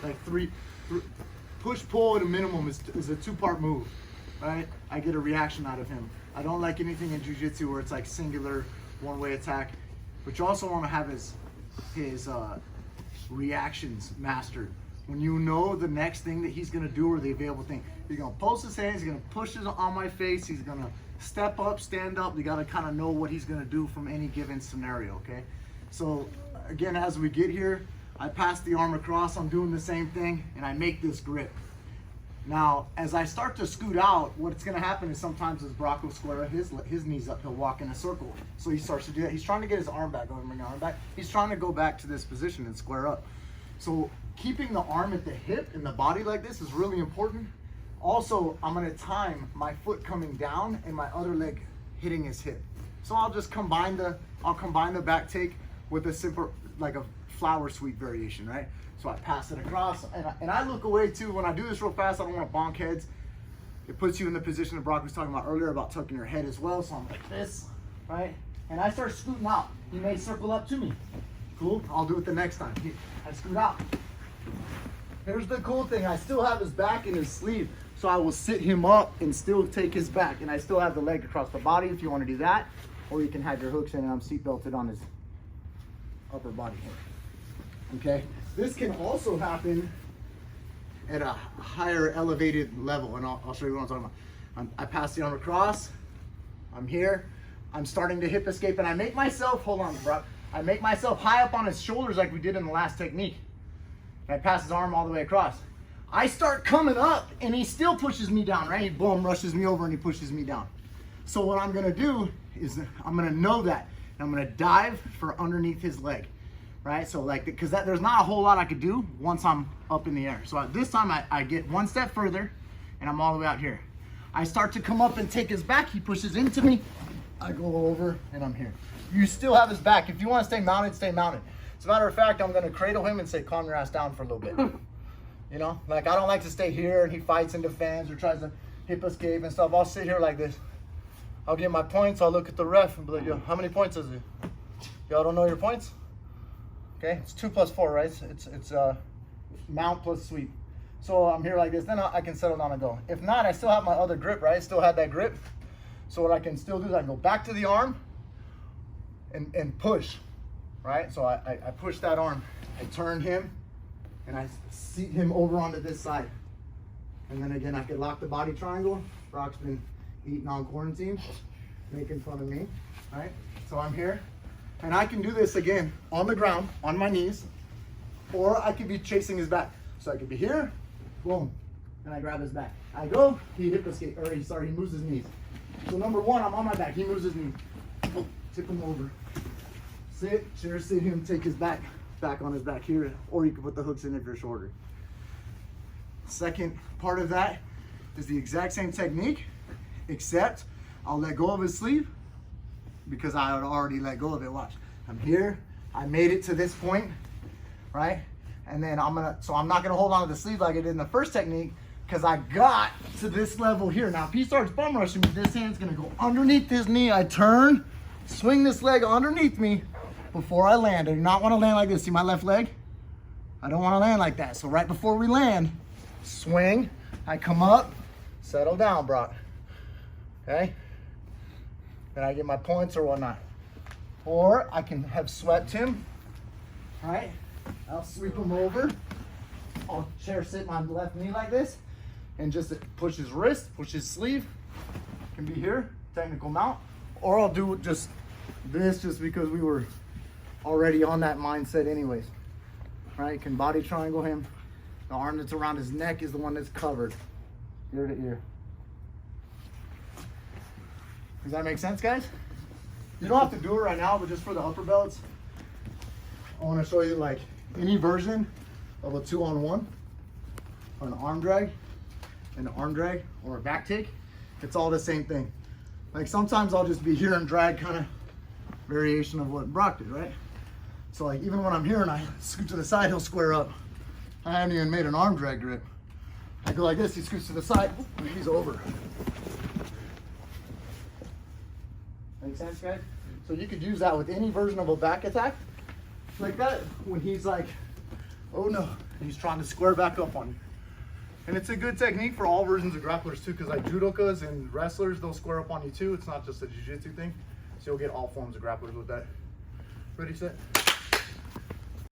like three push pull at a minimum is a 2-part move, right? I get a reaction out of him. I don't like anything in jiu-jitsu where it's like singular one-way attack, but you also want to have his reactions mastered. When you know the next thing that he's gonna do or the available thing, he's gonna post his hands, he's gonna push it on my face, he's gonna step up, stand up. You gotta kind of know what he's gonna do from any given scenario, okay? So again, as we get here, I pass the arm across, I'm doing the same thing, and I make this grip. Now, as I start to scoot out, what's gonna happen is sometimes as Brock will square his knees up, he'll walk in a circle. So he starts to do that. He's trying to get his arm back, bring the arm back. He's trying to go back to this position and square up. So keeping the arm at the hip and the body like this is really important. Also, I'm gonna time my foot coming down and my other leg hitting his hip. So I'll just combine the back take with a simple, like a flower sweep variation, right? So I pass it across, and I look away too. When I do this real fast, I don't want to bonk heads. It puts you in the position that Brock was talking about earlier about tucking your head as well. So I'm like this, right? And I start scooting out. He may circle up to me. Cool, I'll do it the next time. I scoot out. Here's the cool thing, I still have his back in his sleeve, so I will sit him up and still take his back, and I still have the leg across the body if you want to do that, or you can have your hooks in and I'm seat belted on his upper body here. Okay, this can also happen at a higher elevated level, and I'll show you what I'm talking about. I pass the arm across, I'm here, I'm starting to hip escape, and I make myself, hold on, Brock, I make myself high up on his shoulders like we did in the last technique. And I pass his arm all the way across. I start coming up and he still pushes me down, right? He boom, rushes me over and he pushes me down. So what I'm gonna do is I'm gonna know that. And I'm gonna dive for underneath his leg, right? So like, because there's not a whole lot I could do once I'm up in the air. So at this time I get one step further and I'm all the way out here. I start to come up and take his back. He pushes into me. I go over and I'm here. You still have his back. If you want to stay mounted, stay mounted. As a matter of fact, I'm going to cradle him and say, calm your ass down for a little bit. You know, like I don't like to stay here and he fights and defends or tries to hip escape and stuff. I'll sit here like this. I'll get my points. I'll look at the ref and be like, yo, how many points is it? Y'all don't know your points? Okay, it's 2 plus 4, right? It's mount plus sweep. So I'm here like this. Then I can settle down and go. If not, I still have my other grip, right? I still have that grip. So what I can still do is I can go back to the arm and push, right? So I push that arm, I turn him, and I seat him over onto this side. And then again, I can lock the body triangle. Brock's been eating on quarantine, making fun of me, right? So I'm here, and I can do this again on the ground, on my knees, or I could be chasing his back. So I could be here, boom, and I grab his back. I go, he hip escape, or he moves his knees. So number one, I'm on my back, he moves his knees. Oh, tip him over. Sit, chair, sit him, take his back on his back here, or you can put the hooks in if you're shorter. Second part of that is the exact same technique, except I'll let go of his sleeve because I had already let go of it. Watch, I'm here, I made it to this point, right? And then I'm not gonna hold on to the sleeve like I did in the first technique because I got to this level here. Now if he starts bum rushing me, this hand's gonna go underneath his knee, I turn, swing this leg underneath me before I land. I do not want to land like this. See my left leg? I don't want to land like that. So right before we land, swing, I come up, settle down, Brock. Okay? Then I get my points or whatnot. Or I can have swept him, right? I'll sweep him over. I'll chair sit my left knee like this and just push his wrist, push his sleeve. Can be here, technical mount. Or I'll do just this just because we were already on that mindset anyways, right? You can body triangle him. The arm that's around his neck is the one that's covered ear to ear. Does that make sense, guys? You don't have to do it right now, but just for the upper belts, I want to show you like any version of a 2-on-1, or an arm drag, or a back take. It's all the same thing. Like sometimes I'll just be here and drag, kind of variation of what Brock did, right? So like even when I'm here and I scoot to the side, he'll square up. I haven't even made an arm drag grip. I go like this, he scoots to the side, and he's over. Make sense, guys? So you could use that with any version of a back attack. Like that, when he's like, oh no, and he's trying to square back up on you. And it's a good technique for all versions of grapplers too, because like judokas and wrestlers, they'll square up on you too. It's not just a jiu-jitsu thing. So you'll get all forms of grapplers with that. Ready, set.